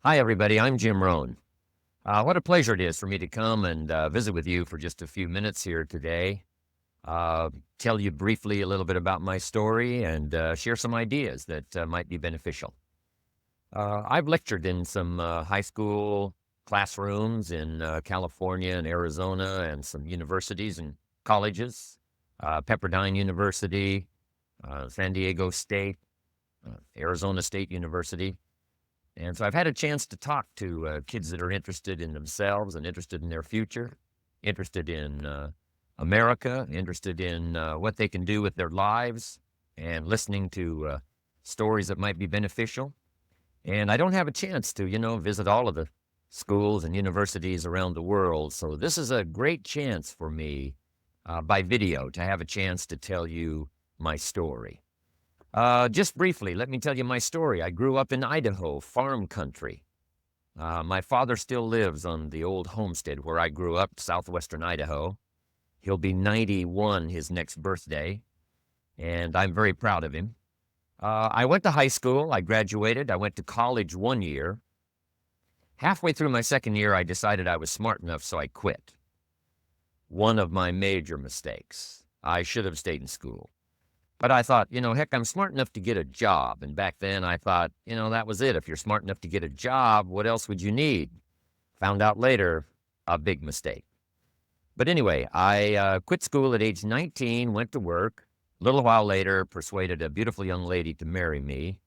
Hi, everybody. I'm Jim Rohn. What a pleasure it is for me to come and visit with you for just a few minutes here today. Uh, Tell you briefly a little bit about my story and share some ideas that might be beneficial. I've lectured in some high school classrooms in California and Arizona and some universities and colleges, Pepperdine University, San Diego State, Arizona State University. And so I've had a chance to talk to kids that are interested in themselves and interested in their future, interested in America, interested in what they can do with their lives, and listening to stories that might be beneficial. And I don't have a chance to, visit all of the schools and universities around the world. So this is a great chance for me by video to have a chance to tell you my story. Just briefly, let me tell you my story. I grew up in Idaho, farm country. My father still lives on the old homestead where I grew up, southwestern Idaho. He'll be 91 his next birthday, and I'm very proud of him. I went to high school. I graduated. I went to college 1 year. Halfway through my second year, I decided I was smart enough, so I quit. One of my major mistakes. I should have stayed in school. But I thought, heck, I'm smart enough to get a job. And back then I thought, that was it. If you're smart enough to get a job, what else would you need? Found out later, a big mistake. But anyway, I quit school at age 19, went to work. A little while later, persuaded a beautiful young lady to marry me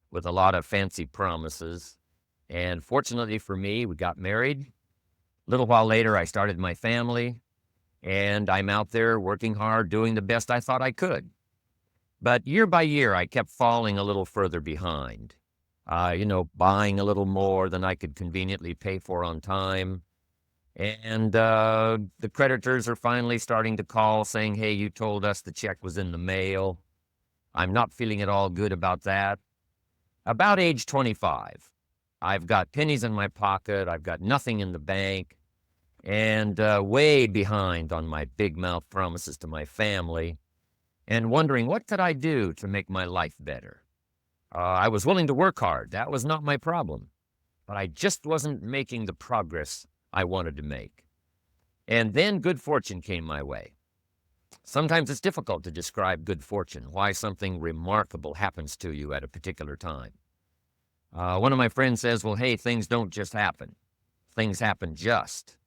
with a lot of fancy promises. And fortunately for me, we got married. A little while later, I started my family. And I'm out there working hard, doing the best I thought I could. But year by year, I kept falling a little further behind, buying a little more than I could conveniently pay for on time. And the creditors are finally starting to call saying, hey, you told us the check was in the mail. I'm not feeling at all good about that. About age 25, I've got pennies in my pocket. I've got nothing in the bank and way behind on my big mouth promises to my family, and wondering what could I do to make my life better. I was willing to work hard. That was not my problem. But I just wasn't making the progress I wanted to make. And then good fortune came my way. Sometimes it's difficult to describe good fortune, why something remarkable happens to you at a particular time. One of my friends says, well, hey, things don't just happen. Things happen just.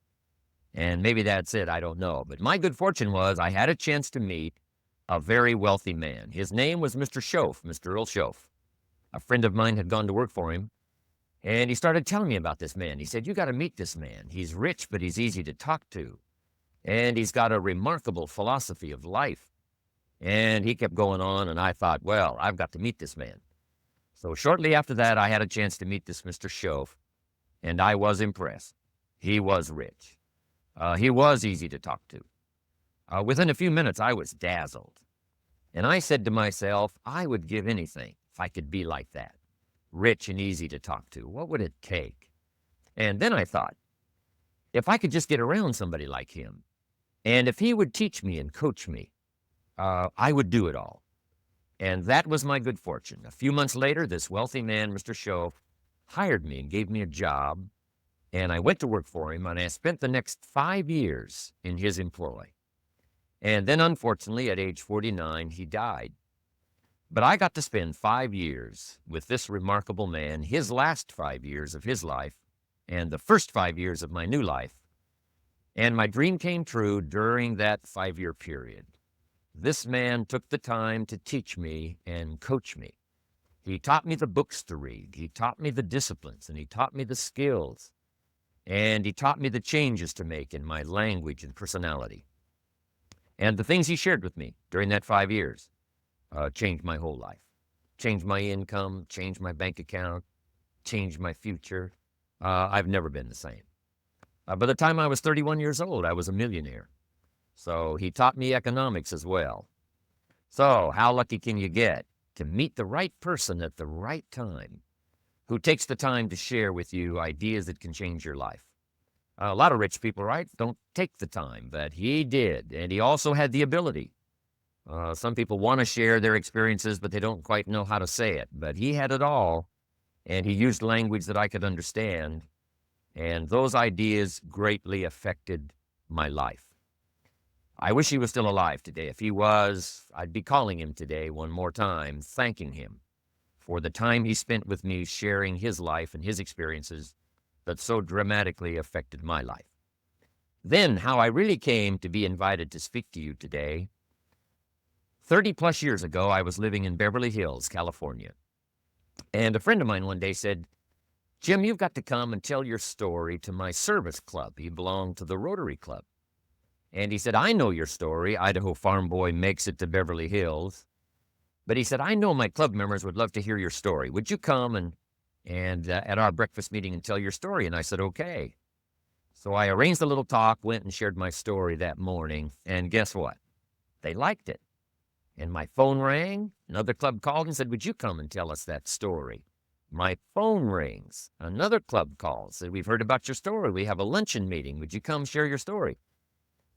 And maybe that's it. I don't know. But my good fortune was I had a chance to meet a very wealthy man. His name was Mr. Schoaf, Mr. Earl Schoaf. A friend of mine had gone to work for him, and he started telling me about this man. He said, you got to meet this man. He's rich, but he's easy to talk to, and he's got a remarkable philosophy of life. And he kept going on, and I thought, well, I've got to meet this man. So shortly after that, I had a chance to meet this Mr. Schoaf, and I was impressed. He was rich. He was easy to talk to. Within a few minutes, I was dazzled. And I said to myself, I would give anything if I could be like that, rich and easy to talk to. What would it take? And then I thought, if I could just get around somebody like him, and if he would teach me and coach me, I would do it all. And that was my good fortune. A few months later, this wealthy man, Mr. Schoaf, hired me and gave me a job. And I went to work for him, and I spent the next 5 years in his employ. And then, unfortunately, at age 49, he died. But I got to spend 5 years with this remarkable man, his last 5 years of his life, and the first 5 years of my new life. And my dream came true during that 5-year period. This man took the time to teach me and coach me. He taught me the books to read. He taught me the disciplines, and he taught me the skills. And he taught me the changes to make in my language and personality. And the things he shared with me during that 5 years changed my whole life, changed my income, changed my bank account, changed my future. I've never been the same. By the time I was 31 years old, I was a millionaire. So he taught me economics as well. So how lucky can you get to meet the right person at the right time who takes the time to share with you ideas that can change your life? A lot of rich people, right, don't take the time, but he did, and he also had the ability. Some people want to share their experiences, but they don't quite know how to say it, but he had it all, and he used language that I could understand, and those ideas greatly affected my life. I wish he was still alive today. If he was, I'd be calling him today one more time, thanking him for the time he spent with me sharing his life and his experiences that so dramatically affected my life. Then, how I really came to be invited to speak to you today. 30 plus years ago, I was living in Beverly Hills, California. And a friend of mine one day said, "Jim, you've got to come and tell your story to my service club." He belonged to the Rotary Club. And he said, "I know your story. Idaho farm boy makes it to Beverly Hills." But he said, "I know my club members would love to hear your story. Would you come and at our breakfast meeting and tell your story?" And I said, "Okay." So I arranged a little talk, went and shared my story that morning. And guess what? They liked it. And my phone rang. Another club called and said, "Would you come and tell us that story?" My phone rings. Another club calls, said, "We've heard about your story. We have a luncheon meeting. Would you come share your story?"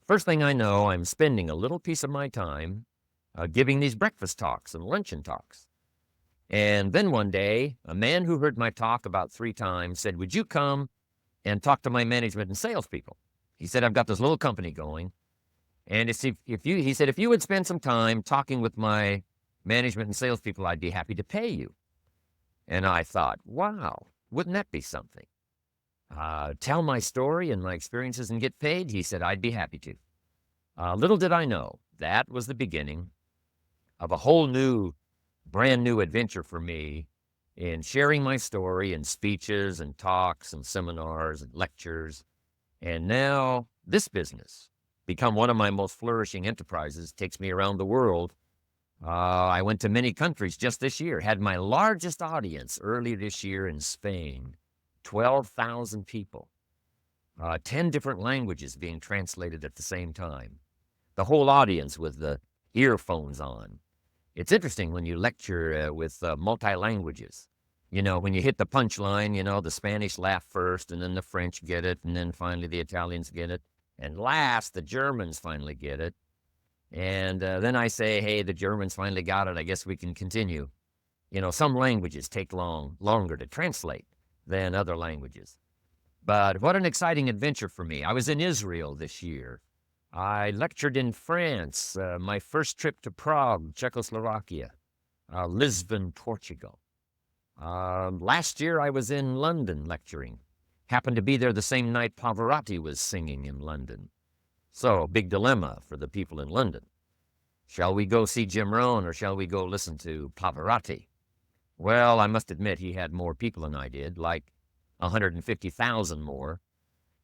First thing I know, I'm spending a little piece of my time giving these breakfast talks and luncheon talks. And then one day, a man who heard my talk about 3 times said, "Would you come and talk to my management and salespeople?" He said, "I've got this little company going. And he said, if you would spend some time talking with my management and salespeople, I'd be happy to pay you." And I thought, wow, wouldn't that be something? Tell my story and my experiences and get paid? He said, "I'd be happy to." Little did I know, that was the beginning of a whole new, brand new adventure for me in sharing my story in speeches and talks and seminars and lectures. And now this business, become one of my most flourishing enterprises, takes me around the world. I went to many countries just this year, had my largest audience early this year in Spain, 12,000 people, 10 different languages being translated at the same time, the whole audience with the earphones on. It's interesting when you lecture with multi-languages. You know, when you hit the punchline, you know, the Spanish laugh first, and then the French get it, and then finally the Italians get it. And last, the Germans finally get it. And then I say, "Hey, the Germans finally got it. I guess we can continue." You know, some languages take longer to translate than other languages. But what an exciting adventure for me. I was in Israel this year. I lectured in France, my first trip to Prague, Czechoslovakia, Lisbon, Portugal. Last year, I was in London lecturing. Happened to be there the same night Pavarotti was singing in London. So, big dilemma for the people in London. Shall we go see Jim Rohn or shall we go listen to Pavarotti? Well, I must admit he had more people than I did, like 150,000 more.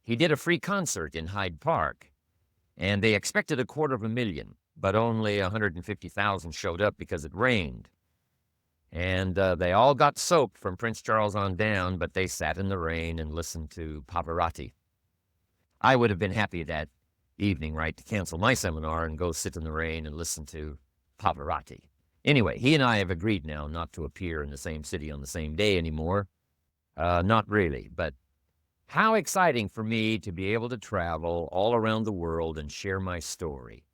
He did a free concert in Hyde Park, and they expected 250,000, but only 150,000 showed up because it rained. And they all got soaked from Prince Charles on down, but they sat in the rain and listened to Pavarotti. I would have been happy that evening, right, to cancel my seminar and go sit in the rain and listen to Pavarotti. Anyway, he and I have agreed now not to appear in the same city on the same day anymore. Not really, but how exciting for me to be able to travel all around the world and share my story.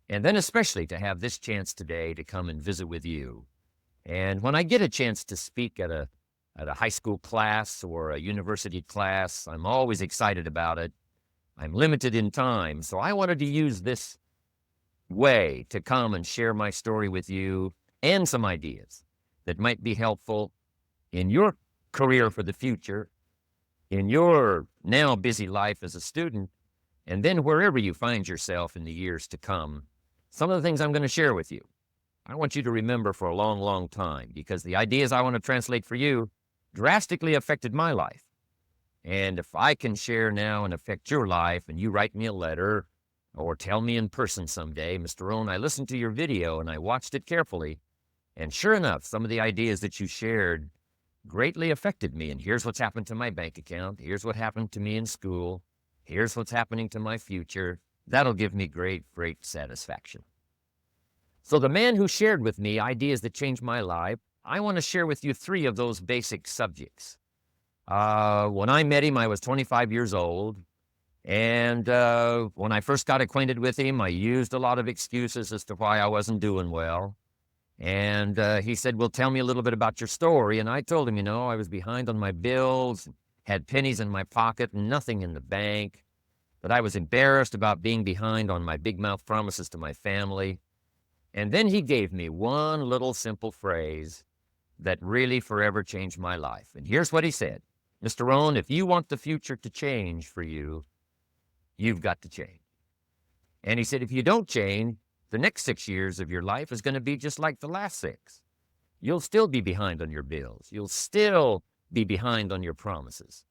And then especially to have this chance today to come and visit with you. And when I get a chance to speak at a high school class or a university class, I'm always excited about it. I'm limited in time, so I wanted to use this way to come and share my story with you and some ideas that might be helpful in your career for the future, in your now busy life as a student, and then wherever you find yourself in the years to come. Some of the things I'm going to share with you, I want you to remember for a long, long time, because the ideas I want to translate for you drastically affected my life. And if I can share now and affect your life, and you write me a letter or tell me in person someday, "Mr. Rohn, I listened to your video and I watched it carefully, and sure enough, some of the ideas that you shared greatly affected me, and here's what's happened to my bank account, here's what happened to me in school, here's what's happening to my future," that'll give me great, great satisfaction. So the man who shared with me ideas that changed my life, I want to share with you 3 of those basic subjects. When I met him, I was 25 years old. And when I first got acquainted with him, I used a lot of excuses as to why I wasn't doing well. And he said, well, tell me a little bit about your story. And I told him, I was behind on my bills, had pennies in my pocket, nothing in the bank, that I was embarrassed about being behind on my big mouth promises to my family. And then he gave me one little simple phrase that really forever changed my life. And here's what he said: Mr. Rohn, if you want the future to change for you, you've got to change. And he said, if you don't change, the next 6 years of your life is going to be just like the last 6. You'll still be behind on your bills. You'll still be behind on your promises.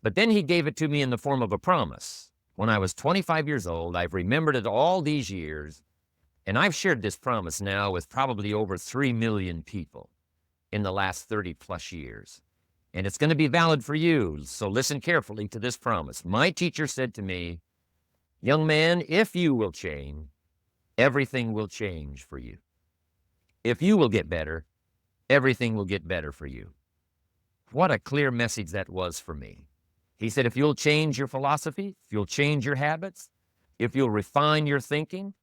But then he gave it to me in the form of a promise. When I was 25 years old, I've remembered it all these years, and I've shared this promise now with probably over 3 million people in the last 30 plus years. And it's going to be valid for you, so listen carefully to this promise. My teacher said to me, young man, if you will change, everything will change for you. If you will get better, everything will get better for you. What a clear message that was for me. He said, if you'll change your philosophy, if you'll change your habits, if you'll refine your thinking,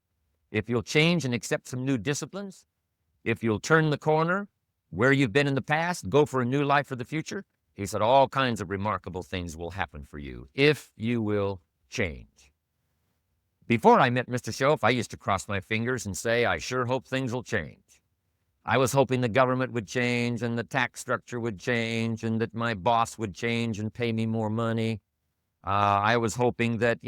if you'll change and accept some new disciplines, if you'll turn the corner where you've been in the past, go for a new life for the future, he said, all kinds of remarkable things will happen for you if you will change. Before I met Mr. Schoaf, I used to cross my fingers and say, I sure hope things will change. I was hoping the government would change and the tax structure would change and that my boss would change and pay me more money. I was hoping that,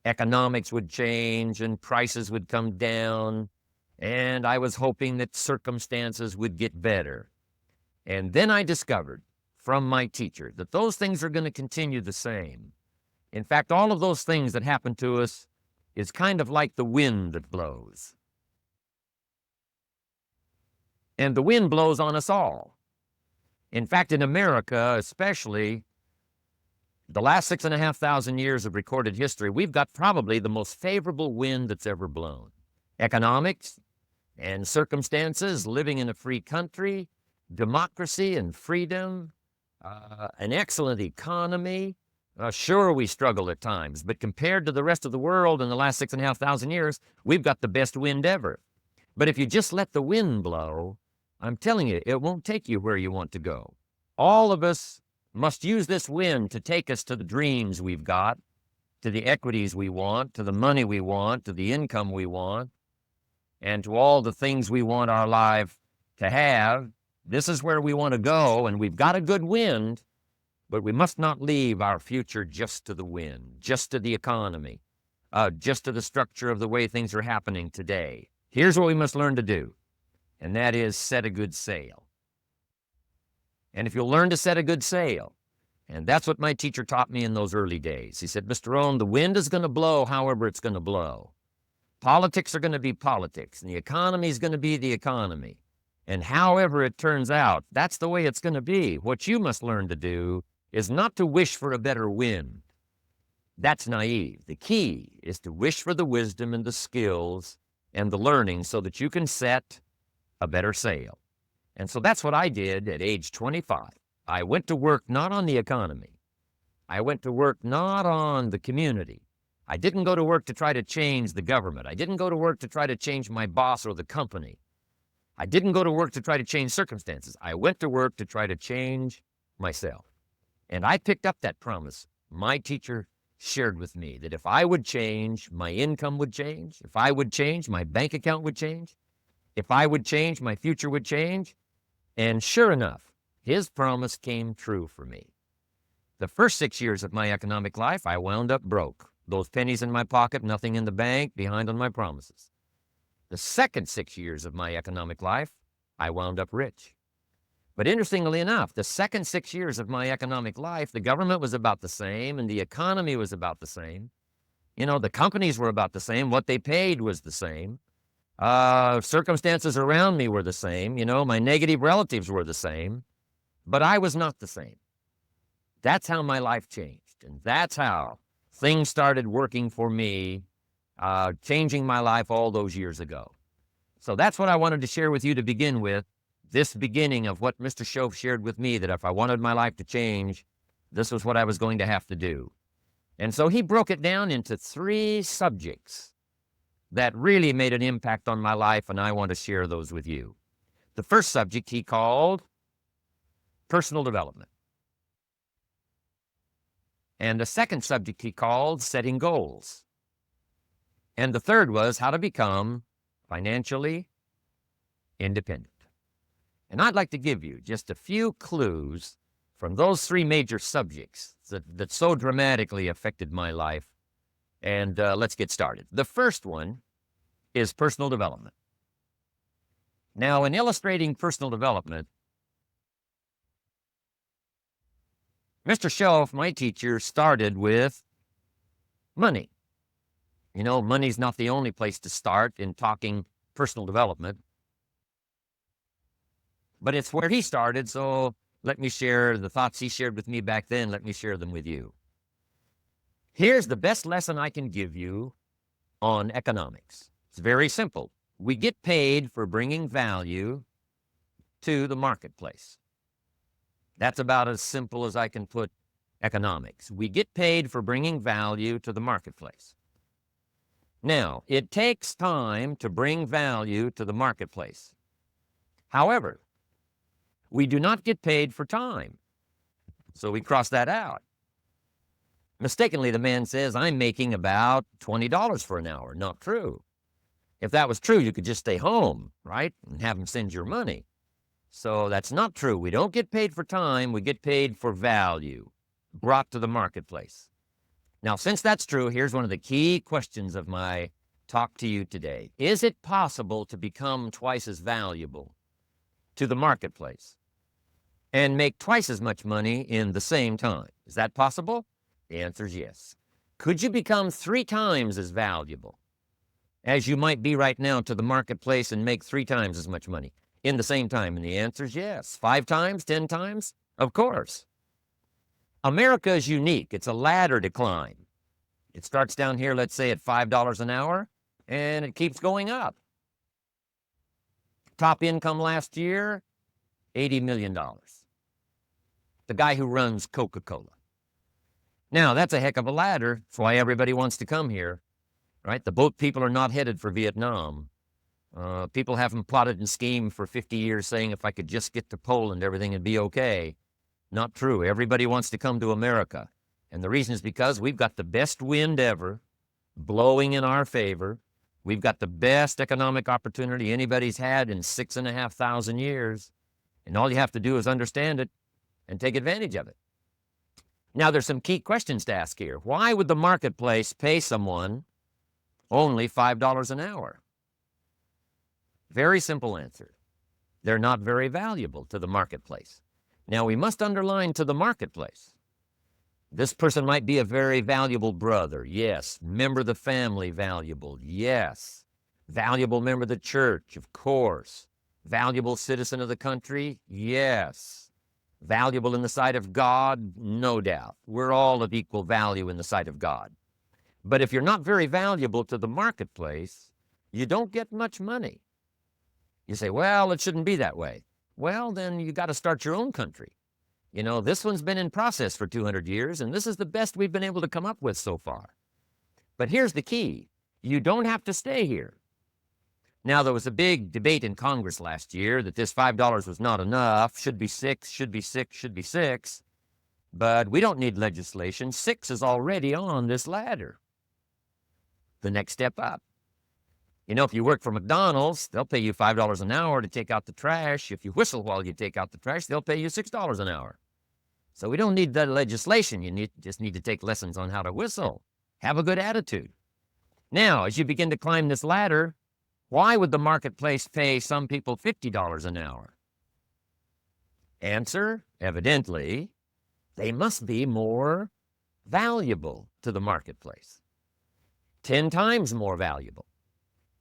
economics would change and prices would come down. And I was hoping that circumstances would get better. And then I discovered from my teacher that those things are going to continue the same. In fact, all of those things that happen to us is kind of like the wind that blows. And the wind blows on us all. In fact, in America, especially, the last 6,500 years of recorded history, we've got probably the most favorable wind that's ever blown. Economics and circumstances, living in a free country, democracy and freedom, an excellent economy. Sure, we struggle at times, but compared to the rest of the world in the last 6,500 years, we've got the best wind ever. But if you just let the wind blow, I'm telling you, it won't take you where you want to go. All of us must use this wind to take us to the dreams we've got, to the equities we want, to the money we want, to the income we want, and to all the things we want our life to have. This is where we want to go, and we've got a good wind, but we must not leave our future just to the wind, just to the economy, just to the structure of the way things are happening today. Here's what we must learn to do, and that is set a good sail. And if you'll learn to set a good sail, and that's what my teacher taught me in those early days. He said, Mr. Rohn, the wind is going to blow however it's going to blow. Politics are going to be politics, and the economy is going to be the economy. And however it turns out, that's the way it's going to be. What you must learn to do is not to wish for a better wind. That's naive. The key is to wish for the wisdom and the skills and the learning so that you can set a better sail. And so that's what I did at age 25. I went to work not on the economy. I went to work not on the community. I didn't go to work to try to change the government. I didn't go to work to try to change my boss or the company. I didn't go to work to try to change circumstances. I went to work to try to change myself. And I picked up that promise. My teacher shared with me that if I would change, my income would change. If I would change, my bank account would change. If I would change, my future would change. And sure enough, his promise came true for me. The first 6 years of my economic life, I wound up broke. Those pennies in my pocket, nothing in the bank, behind on my promises. The second 6 years of my economic life, I wound up rich. But interestingly enough, the second 6 years of my economic life, the government was about the same and the economy was about the same. The companies were about the same. What they paid was the same. Circumstances around me were the same. My negative relatives were the same. But I was not the same. That's how my life changed. And that's how things started working for me, changing my life all those years ago. So that's what I wanted to share with you to begin with. This beginning of what Mr. Schoaf shared with me, that if I wanted my life to change, this was what I was going to have to do. And so he broke it down into 3 subjects that really made an impact on my life, and I want to share those with you. The first subject he called personal development. And the second subject he called setting goals. And the third was how to become financially independent. And I'd like to give you just a few clues from those three major subjects that so dramatically affected my life. And let's get started. The first one is personal development. Now, in illustrating personal development, Mr. Shelf, my teacher, started with money. You know, money's not the only place to start in talking personal development, but it's where he started, so let me share the thoughts he shared with me back then. Let me share them with you. Here's the best lesson I can give you on economics. It's very simple. We get paid for bringing value to the marketplace. That's about as simple as I can put economics. We get paid for bringing value to the marketplace. Now, it takes time to bring value to the marketplace. However, we do not get paid for time. So we cross that out. Mistakenly, the man says, I'm making about $20 for an hour. Not true. If that was true, you could just stay home, right? And have him send your money. So that's not true. We don't get paid for time. We get paid for value brought to the marketplace. Now, since that's true, here's one of the key questions of my talk to you today. Is it possible to become twice as valuable to the marketplace and make twice as much money in the same time? Is that possible? The answer is yes. Could you become 3 times as valuable as you might be right now to the marketplace and make 3 times as much money in the same time? And the answer is yes. 5 times, 10 times? Of course. America is unique. It's a ladder to climb. It starts down here, let's say, at $5 an hour, and it keeps going up. Top income last year, $80 million. The guy who runs Coca-Cola. Now, that's a heck of a ladder. That's why everybody wants to come here, right? The boat people are not headed for Vietnam. People haven't plotted and schemed for 50 years saying if I could just get to Poland, everything would be okay. Not true. Everybody wants to come to America. And the reason is because we've got the best wind ever blowing in our favor. We've got the best economic opportunity anybody's had in 6,500 years. And all you have to do is understand it and take advantage of it. Now, there's some key questions to ask here. Why would the marketplace pay someone only $5 an hour? Very simple answer. They're not very valuable to the marketplace. Now, we must underline to the marketplace. This person might be a very valuable brother. Yes. Member of the family, valuable. Yes. Valuable member of the church, of course. Valuable citizen of the country? Yes. Valuable in the sight of God? No doubt. We're all of equal value in the sight of God. But if you're not very valuable to the marketplace, you don't get much money. You say, well, it shouldn't be that way. Well, then you got to start your own country. You know, this one's been in process for 200 years, and this is the best we've been able to come up with so far. But here's the key. You don't have to stay here. Now, there was a big debate in Congress last year that this $5 was not enough, should be 6, should be 6, should be 6. But we don't need legislation. 6 is already on this ladder. The next step up. You know, if you work for McDonald's, they'll pay you $5 an hour to take out the trash. If you whistle while you take out the trash, they'll pay you $6 an hour. So we don't need that legislation. You just need to take lessons on how to whistle. Have a good attitude. Now, as you begin to climb this ladder, why would the marketplace pay some people $50 an hour? Answer, evidently, they must be more valuable to the marketplace. 10 times more valuable.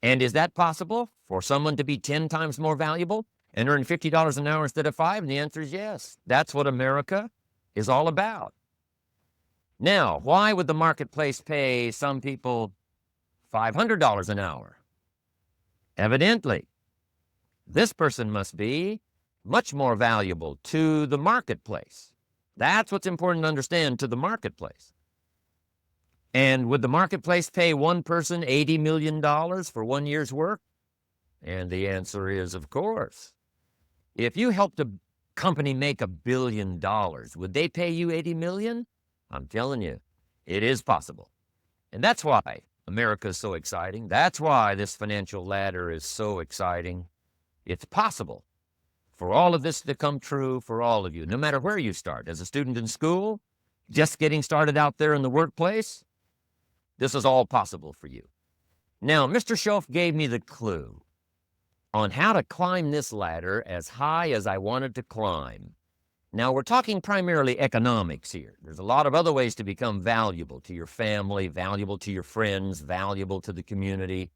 And is that possible for someone to be 10 times more valuable and earn $50 an hour instead of 5? And the answer is yes. That's what America is all about. Now, why would the marketplace pay some people $500 an hour? Evidently, this person must be much more valuable to the marketplace. That's what's important to understand, to the marketplace. And would the marketplace pay one person $80 million for 1 year's work? And the answer is, of course. If you helped a company make $1 billion, would they pay you $80 million? I'm telling you, it is possible. And that's why America is so exciting. That's why this financial ladder is so exciting. It's possible for all of this to come true for all of you, no matter where you start. As a student in school, just getting started out there in the workplace, this is all possible for you. Now, Mr. Schoaf gave me the clue on how to climb this ladder as high as I wanted to climb. Now, we're talking primarily economics here. There's a lot of other ways to become valuable to your family, valuable to your friends, valuable to the community,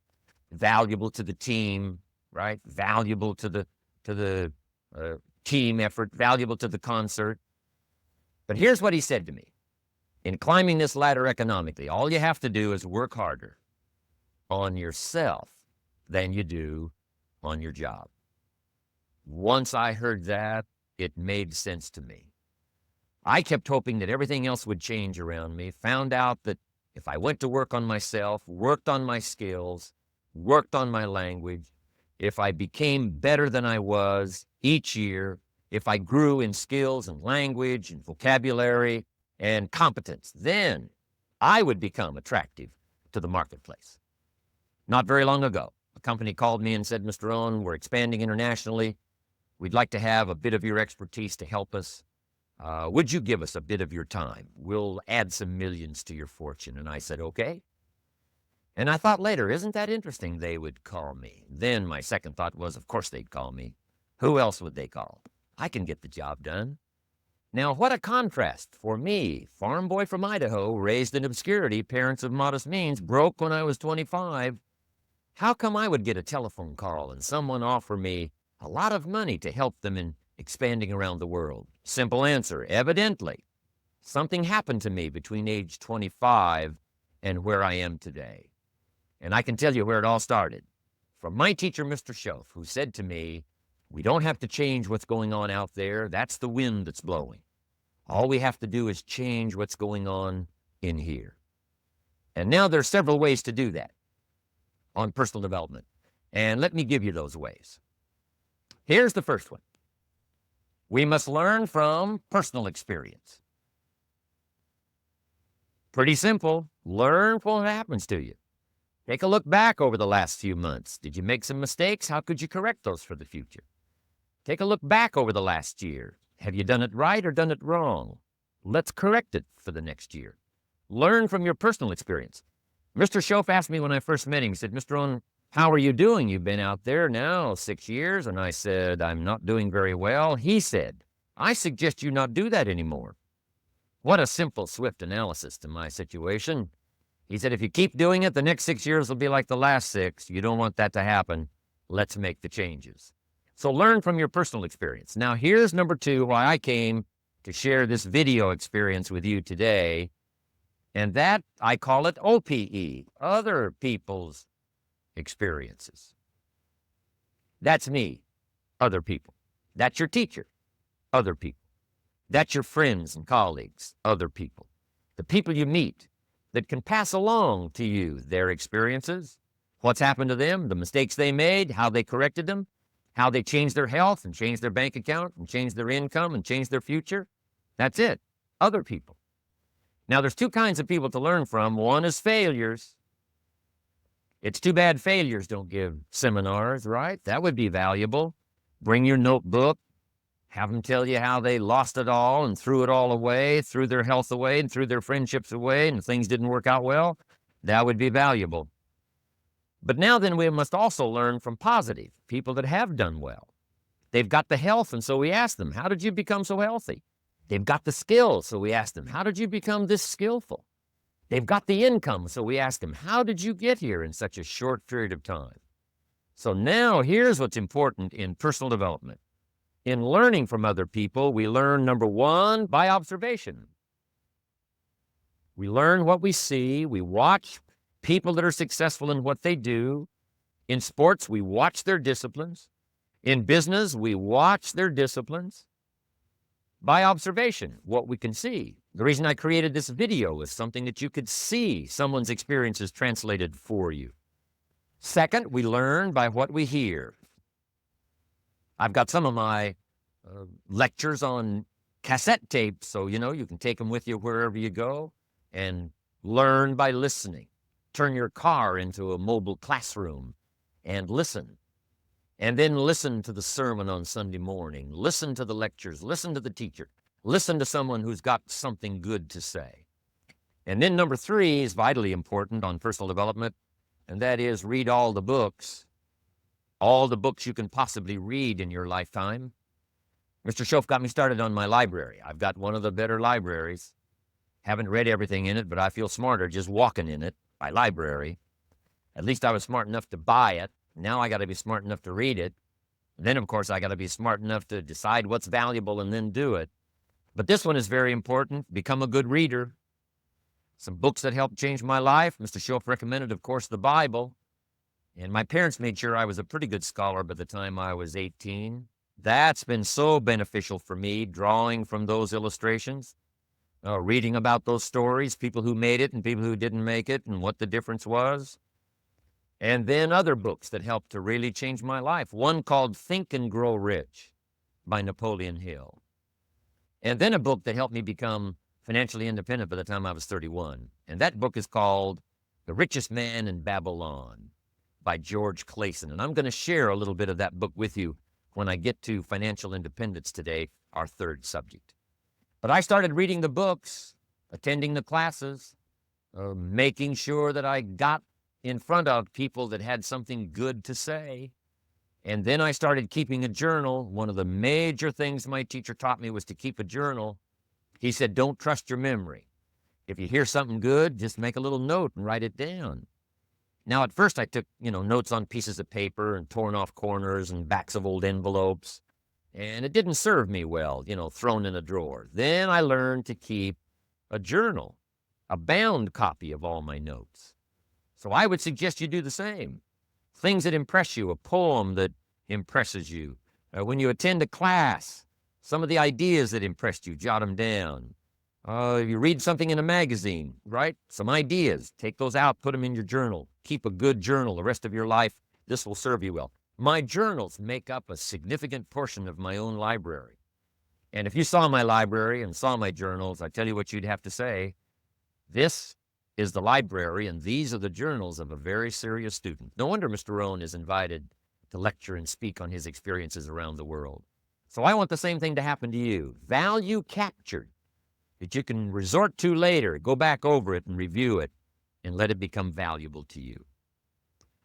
valuable to the team, right? Valuable to the team effort, valuable to the concert. But here's what he said to me. In climbing this ladder economically, all you have to do is work harder on yourself than you do on your job. Once I heard that, it made sense to me. I kept hoping that everything else would change around me, found out that if I went to work on myself, worked on my skills, worked on my language, if I became better than I was each year, if I grew in skills and language and vocabulary and competence, then I would become attractive to the marketplace. Not very long ago, a company called me and said, Mr. Rohn, we're expanding internationally. We'd like to have a bit of your expertise to help us. Would you give us a bit of your time? We'll add some millions to your fortune. And I said, okay. And I thought later, isn't that interesting? They would call me. Then my second thought was, of course they'd call me. Who else would they call? I can get the job done. Now, what a contrast for me, farm boy from Idaho, raised in obscurity, parents of modest means, broke when I was 25. How come I would get a telephone call and someone offer me a lot of money to help them in expanding around the world? Simple answer, evidently. Something happened to me between age 25 and where I am today. And I can tell you where it all started. From my teacher, Mr. Schoaf, who said to me, we don't have to change what's going on out there. That's the wind that's blowing. All we have to do is change what's going on in here. And now there's several ways to do that on personal development. And let me give you those ways. Here's the first one. We must learn from personal experience. Pretty simple. Learn from what happens to you. Take a look back over the last few months. Did you make some mistakes? How could you correct those for the future? Take a look back over the last year. Have you done it right or done it wrong? Let's correct it for the next year. Learn from your personal experience. Mr. Schoaf asked me when I first met him, he said, Mr. Rohn, how are you doing? You've been out there now 6 years. And I said, I'm not doing very well. He said, I suggest you not do that anymore. What a simple, swift analysis to my situation. He said, if you keep doing it, the next 6 years will be like the last 6. You don't want that to happen. Let's make the changes. So learn from your personal experience. Now, here's number 2, why I came to share this video experience with you today. And that, I call it OPE, other people's experiences. That's me, other people. That's your teacher, other people. That's your friends and colleagues, other people. The people you meet that can pass along to you their experiences, what's happened to them, the mistakes they made, how they corrected them, how they changed their health and changed their bank account and changed their income and changed their future. That's it, other people. Now, there's 2 kinds of people to learn from. One is failures. It's too bad failures don't give seminars, right? That would be valuable. Bring your notebook, have them tell you how they lost it all and threw it all away, threw their health away and threw their friendships away and things didn't work out well. That would be valuable. But now then we must also learn from positive people that have done well. They've got the health, and so we ask them, how did you become so healthy? They've got the skills, so we ask them, how did you become this skillful? They've got the income, so we ask them, how did you get here in such a short period of time? So now here's what's important in personal development. In learning from other people, we learn, number 1, by observation. We learn what we see. We watch people that are successful in what they do. In sports, we watch their disciplines. In business, we watch their disciplines. By observation, what we can see. The reason I created this video was something that you could see someone's experiences translated for you. Second, we learn by what we hear. I've got some of my lectures on cassette tapes, so you can take them with you wherever you go and learn by listening. Turn your car into a mobile classroom and listen. And then listen to the sermon on Sunday morning. Listen to the lectures. Listen to the teacher. Listen to someone who's got something good to say. And then number 3 is vitally important on personal development, and that is read all the books you can possibly read in your lifetime. Mr. Schoaf got me started on my library. I've got one of the better libraries. Haven't read everything in it, but I feel smarter just walking in it. My library. At least I was smart enough to buy it. Now I got to be smart enough to read it. And then, of course, I got to be smart enough to decide what's valuable and then do it. But this one is very important. Become a good reader. Some books that helped change my life. Mr. Schoaf recommended, of course, the Bible. And my parents made sure I was a pretty good scholar by the time I was 18. That's been so beneficial for me, drawing from those illustrations, reading about those stories, people who made it and people who didn't make it, and what the difference was. And then other books that helped to really change my life. One called Think and Grow Rich by Napoleon Hill. And then a book that helped me become financially independent by the time I was 31. And that book is called The Richest Man in Babylon by George Clason. And I'm going to share a little bit of that book with you when I get to financial independence today, our third subject. But I started reading the books, attending the classes, making sure that I got in front of people that had something good to say. And then I started keeping a journal. One of the major things my teacher taught me was to keep a journal. He said, don't trust your memory. If you hear something good, just make a little note and write it down. Now, at first I took, notes on pieces of paper and torn off corners and backs of old envelopes. And it didn't serve me well, thrown in a drawer. Then I learned to keep a journal, a bound copy of all my notes. So I would suggest you do the same. Things that impress you, a poem that impresses you. When you attend a class, some of the ideas that impressed you, jot them down. If you read something in a magazine, right? Some ideas, take those out, put them in your journal. Keep a good journal the rest of your life. This will serve you well. My journals make up a significant portion of my own library. And if you saw my library and saw my journals, I tell you what you'd have to say. This is the library, and these are the journals of a very serious student. No wonder Mr. Rohn is invited to lecture and speak on his experiences around the world. So I want the same thing to happen to you. Value captured that you can resort to later, go back over it and review it, and let it become valuable to you.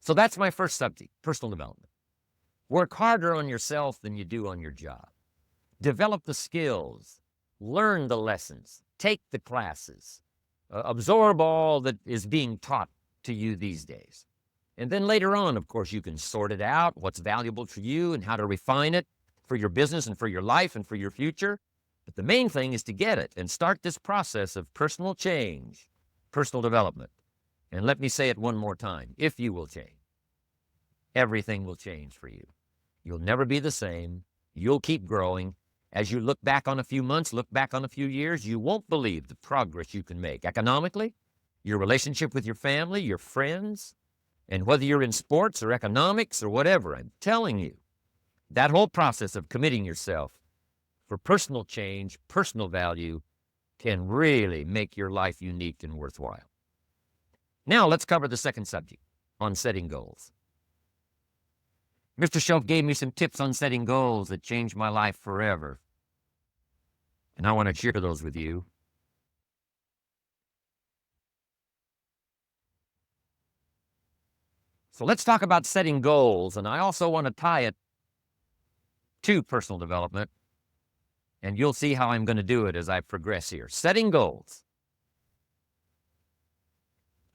So that's my first subject, personal development. Work harder on yourself than you do on your job. Develop the skills, learn the lessons, take the classes, absorb all that is being taught to you these days. And then later on, of course, you can sort it out, what's valuable for you and how to refine it for your business and for your life and for your future. But the main thing is to get it and start this process of personal change, personal development. And let me say it one more time. If you will change, everything will change for you. You'll never be the same. You'll keep growing. As you look back on a few months, look back on a few years, you won't believe the progress you can make economically, your relationship with your family, your friends, and whether you're in sports or economics or whatever. I'm telling you, that whole process of committing yourself for personal change, personal value, can really make your life unique and worthwhile. Now let's cover the second subject on setting goals. Mr. Schoaf gave me some tips on setting goals that changed my life forever. And I want to share those with you. So let's talk about setting goals. And I also want to tie it to personal development. And you'll see how I'm going to do it as I progress here. Setting goals.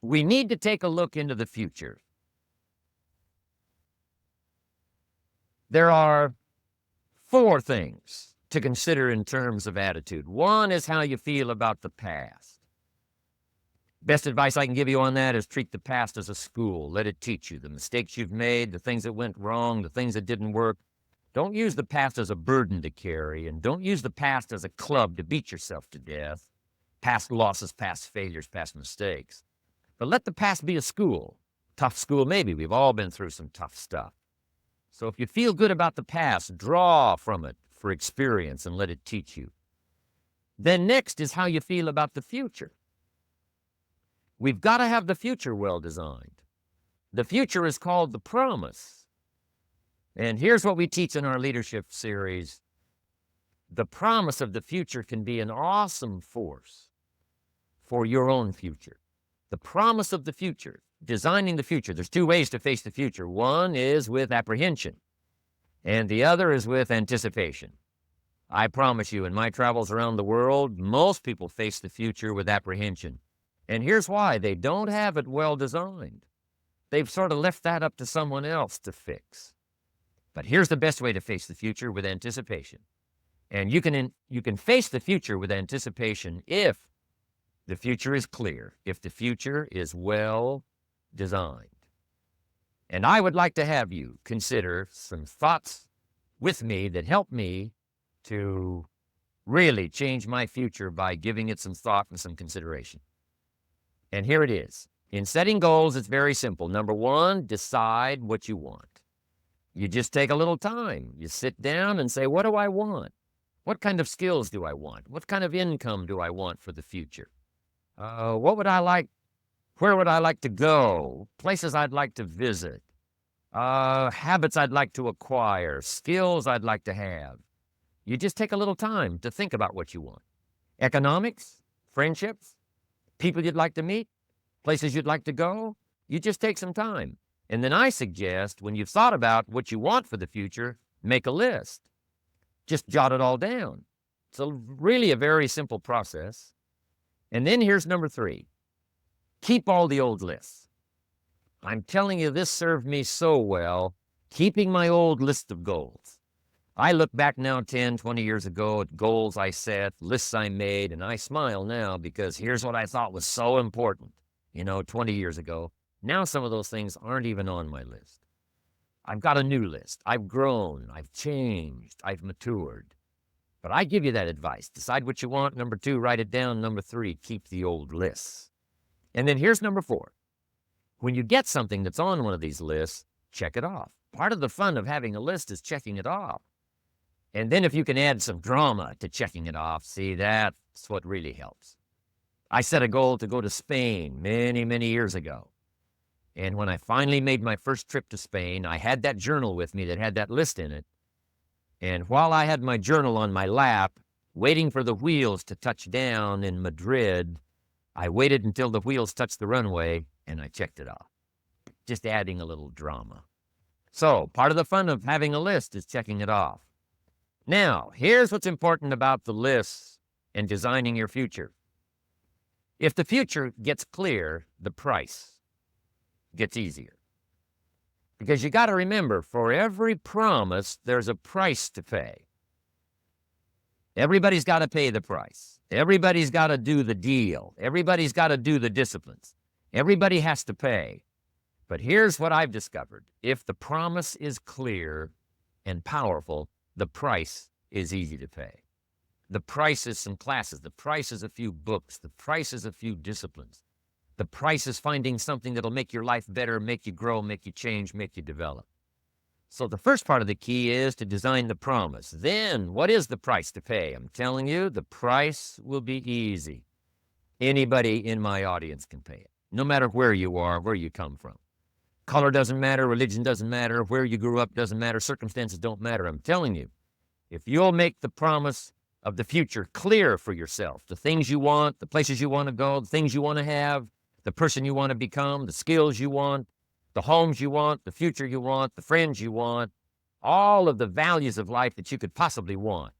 We need to take a look into the future. There are 4 things to consider in terms of attitude. One is how you feel about the past. Best advice I can give you on that is treat the past as a school. Let it teach you the mistakes you've made, the things that went wrong, the things that didn't work. Don't use the past as a burden to carry, and don't use the past as a club to beat yourself to death. past losses, past failures, past mistakes. But let the past be a school. Tough school, maybe. We've all been through some tough stuff. So if you feel good about the past, draw from it for experience and let it teach you. Then next is how you feel about the future. We've got to have the future well designed. The future is called the promise. And here's what we teach in our leadership series. The promise of the future can be an awesome force for your own future. The promise of the future, designing the future. There's two ways to face the future. One is with apprehension, and the other is with anticipation. I promise you, in my travels around the world, most people face the future with apprehension. And here's why. They don't have it well designed. They've sort of left that up to someone else to fix. But here's the best way to face the future, with anticipation. And you can face the future with anticipation if the future is clear, if the future is well designed. And I would like to have you consider some thoughts with me that help me to really change my future by giving it some thought and some consideration. And here it is. In setting goals, it's very simple. Number one, decide what you want. You just take a little time. You sit down and say, what do I want? What kind of skills do I want? What kind of income do I want for the future? What would I like? Where would I like to go? Places I'd like to visit. Habits I'd like to acquire. Skills I'd like to have. You just take a little time to think about what you want. Economics, friendships, people you'd like to meet, places you'd like to go. You just take some time. And then I suggest, when you've thought about what you want for the future, make a list. Just jot it all down. It's really a very simple process. And then here's number 3. Keep all the old lists. I'm telling you, this served me so well, keeping my old list of goals. I look back now 10, 20 years ago at goals I set, lists I made, and I smile now because here's what I thought was so important, 20 years ago. Now some of those things aren't even on my list. I've got a new list. I've grown. I've changed. I've matured. But I give you that advice. Decide what you want. Number 2, write it down. Number 3, keep the old lists. And then here's number 4. When you get something that's on one of these lists, check it off. Part of the fun of having a list is checking it off. And then if you can add some drama to checking it off, see, that's what really helps. I set a goal to go to Spain many, many years ago. And when I finally made my first trip to Spain, I had that journal with me that had that list in it. And while I had my journal on my lap, waiting for the wheels to touch down in Madrid, I waited until the wheels touched the runway, and I checked it off. Just adding a little drama. So, part of the fun of having a list is checking it off. Now, here's what's important about the lists and designing your future. If the future gets clear, the price gets easier. Because you got to remember, for every promise, there's a price to pay. Everybody's got to pay the price. Everybody's got to do the deal. Everybody's got to do the disciplines. Everybody has to pay. But here's what I've discovered. If the promise is clear and powerful, the price is easy to pay. The price is some classes. The price is a few books. The price is a few disciplines. The price is finding something that'll make your life better, make you grow, make you change, make you develop. So the first part of the key is to design the promise. Then, what is the price to pay? I'm telling you, the price will be easy. Anybody in my audience can pay it, no matter where you are, where you come from. Color doesn't matter, religion doesn't matter, where you grew up doesn't matter, circumstances don't matter. I'm telling you, if you'll make the promise of the future clear for yourself, the things you want, the places you want to go, the things you want to have, the person you want to become, the skills you want, the homes you want, the future you want, the friends you want, all of the values of life that you could possibly want.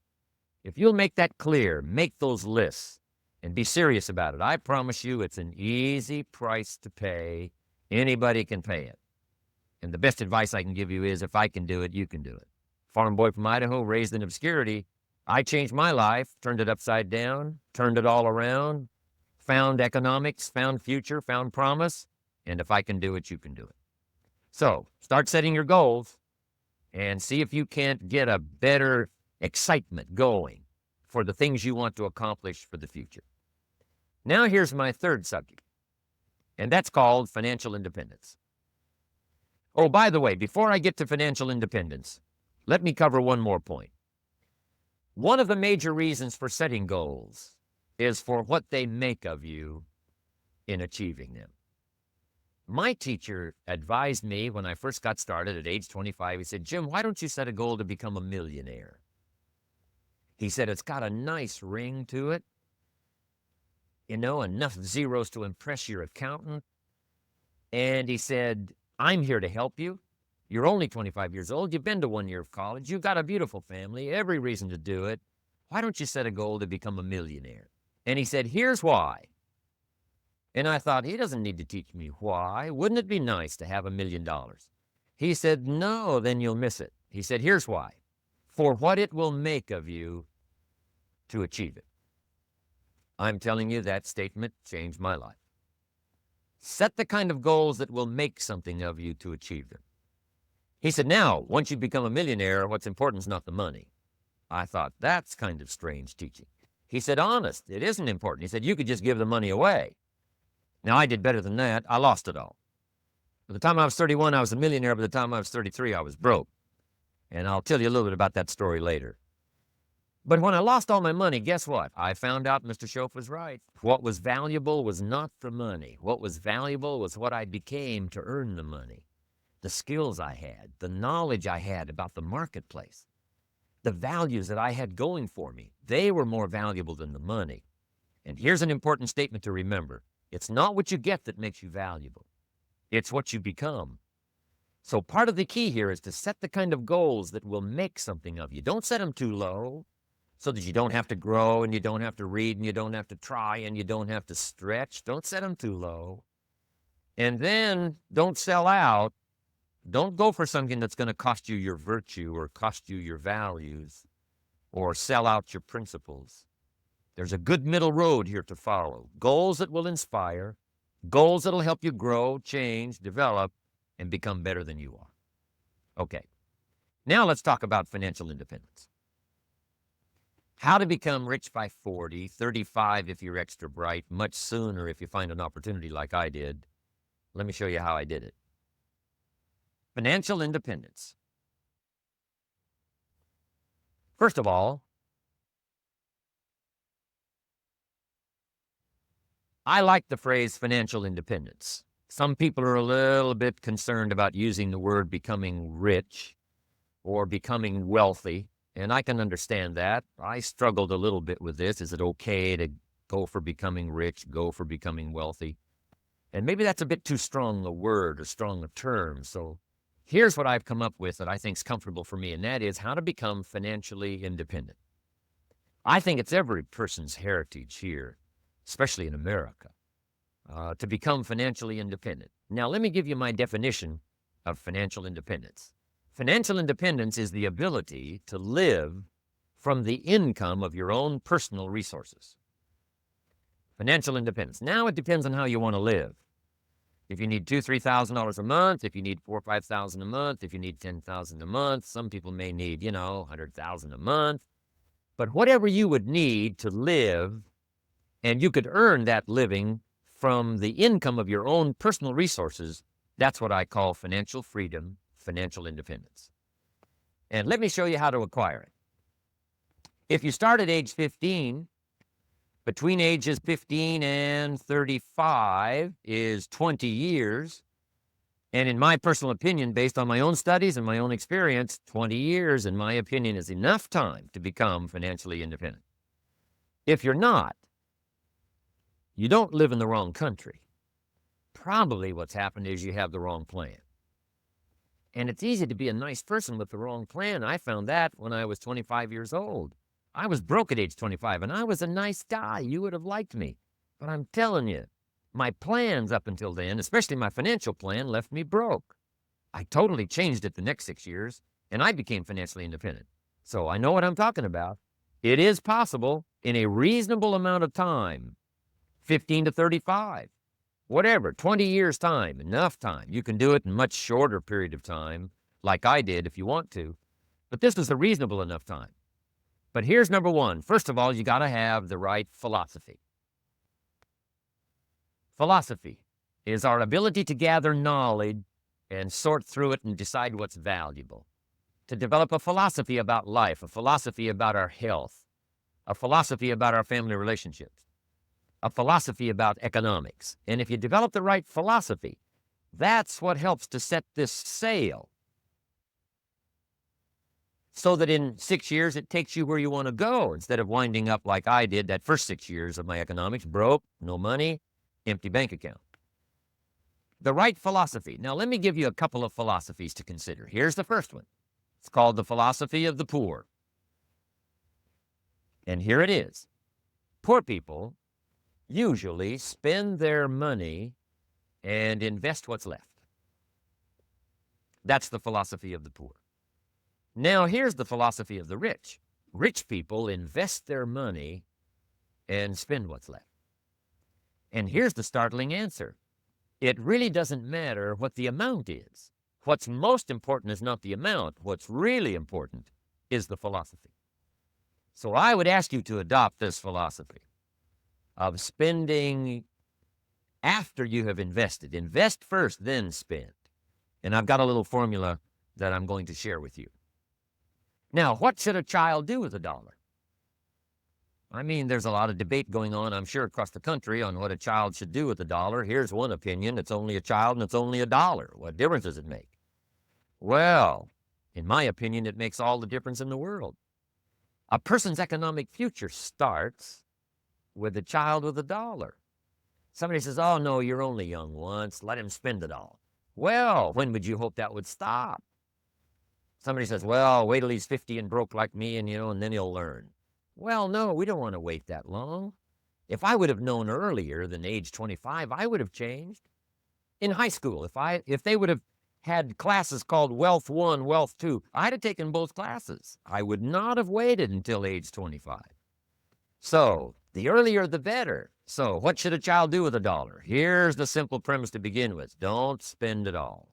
If you'll make that clear, make those lists, and be serious about it, I promise you it's an easy price to pay. Anybody can pay it. And the best advice I can give you is, if I can do it, you can do it. Farm boy from Idaho, raised in obscurity, I changed my life, turned it upside down, turned it all around, found economics, found future, found promise, and if I can do it, you can do it. So, start setting your goals and see if you can't get a better excitement going for the things you want to accomplish for the future. Now here's my third subject, and that's called financial independence. Oh, by the way, before I get to financial independence, let me cover one more point. One of the major reasons for setting goals is for what they make of you in achieving them. My teacher advised me when I first got started at age 25. He said, Jim, why don't you set a goal to become a millionaire? He said, it's got a nice ring to it. You know, enough zeros to impress your accountant. And he said, I'm here to help you. You're only 25 years old. You've been to 1 year of college. You've got a beautiful family, every reason to do it. Why don't you set a goal to become a millionaire? And he said, here's why. And I thought, he doesn't need to teach me why. Wouldn't it be nice to have $1 million? He said, no, then you'll miss it. He said, here's why. For what it will make of you to achieve it. I'm telling you, that statement changed my life. Set the kind of goals that will make something of you to achieve them. He said, now, once you become a millionaire, what's important is not the money. I thought, that's kind of strange teaching. He said, honest, it isn't important. He said, you could just give the money away. Now, I did better than that. I lost it all. By the time I was 31, I was a millionaire. By the time I was 33, I was broke. And I'll tell you a little bit about that story later. But when I lost all my money, guess what? I found out Mr. Schoaf was right. What was valuable was not the money. What was valuable was what I became to earn the money. The skills I had, the knowledge I had about the marketplace, the values that I had going for me, they were more valuable than the money. And here's an important statement to remember. It's not what you get that makes you valuable. It's what you become. So part of the key here is to set the kind of goals that will make something of you. Don't set them too low so that you don't have to grow and you don't have to read and you don't have to try and you don't have to stretch. Don't set them too low. And then don't sell out. Don't go for something that's going to cost you your virtue or cost you your values or sell out your principles. There's a good middle road here to follow. Goals that will inspire, goals that will help you grow, change, develop, and become better than you are. Okay, now let's talk about financial independence. How to become rich by 40, 35 if you're extra bright, much sooner if you find an opportunity like I did. Let me show you how I did it. Financial independence. First of all, I like the phrase financial independence. Some people are a little bit concerned about using the word becoming rich or becoming wealthy, and I can understand that. I struggled a little bit with this. Is it okay to go for becoming rich, go for becoming wealthy? And maybe that's a bit too strong a word or strong a term. So here's what I've come up with that I think is comfortable for me, and that is how to become financially independent. I think it's every person's heritage here, especially in America, to become financially independent. Now, let me give you my definition of financial independence. Financial independence is the ability to live from the income of your own personal resources. Financial independence. Now, it depends on how you want to live. If you need $2,000, $3,000 a month, if you need $4,000 or $5,000 a month, if you need $10,000 a month, some people may need, $100,000 a month. But whatever you would need to live, and you could earn that living from the income of your own personal resources, that's what I call financial freedom, financial independence. And let me show you how to acquire it. If you start at age 15, between ages 15 and 35 is 20 years. And in my personal opinion, based on my own studies and my own experience, 20 years, in my opinion, is enough time to become financially independent. If you're not, you don't live in the wrong country. Probably what's happened is you have the wrong plan. And it's easy to be a nice person with the wrong plan. I found that when I was 25 years old. I was broke at age 25, and I was a nice guy. You would have liked me. But I'm telling you, my plans up until then, especially my financial plan, left me broke. I totally changed it the next 6 years, and I became financially independent. So I know what I'm talking about. It is possible in a reasonable amount of time, 15 to 35, whatever, 20 years time, enough time. You can do it in a much shorter period of time, like I did if you want to. But this is a reasonable enough time. But here's number one. First of all, you got to have the right philosophy. Philosophy is our ability to gather knowledge and sort through it and decide what's valuable. To develop a philosophy about life, a philosophy about our health, a philosophy about our family relationships, a philosophy about economics. And if you develop the right philosophy, that's what helps to set this sail so that in 6 years it takes you where you want to go instead of winding up like I did that first 6 years of my economics, broke, no money, empty bank account. The right philosophy. Now, let me give you a couple of philosophies to consider. Here's the first one. It's called the philosophy of the poor. And here it is. Poor people usually spend their money and invest what's left. That's the philosophy of the poor. Now, here's the philosophy of the rich. Rich people invest their money and spend what's left. And here's the startling answer. It really doesn't matter what the amount is. What's most important is not the amount. What's really important is the philosophy. So I would ask you to adopt this philosophy of spending after you have invested. Invest first, then spend. And I've got a little formula that I'm going to share with you. Now, what should a child do with $1? I mean, there's a lot of debate going on, I'm sure, across the country on what a child should do with $1. Here's one opinion. It's only a child and it's only $1. What difference does it make? Well, in my opinion, it makes all the difference in the world. A person's economic future starts with a child with $1. Somebody says, oh, no, you're only young once. Let him spend it all. Well, when would you hope that would stop? Somebody says, well, wait till he's 50 and broke like me and then he'll learn. Well, no, we don't want to wait that long. If I would have known earlier than age 25, I would have changed. In high school, if they would have had classes called Wealth 1, Wealth 2, I'd have taken both classes. I would not have waited until age 25. So the earlier, the better. So what should a child do with $1? Here's the simple premise to begin with. Don't spend it all.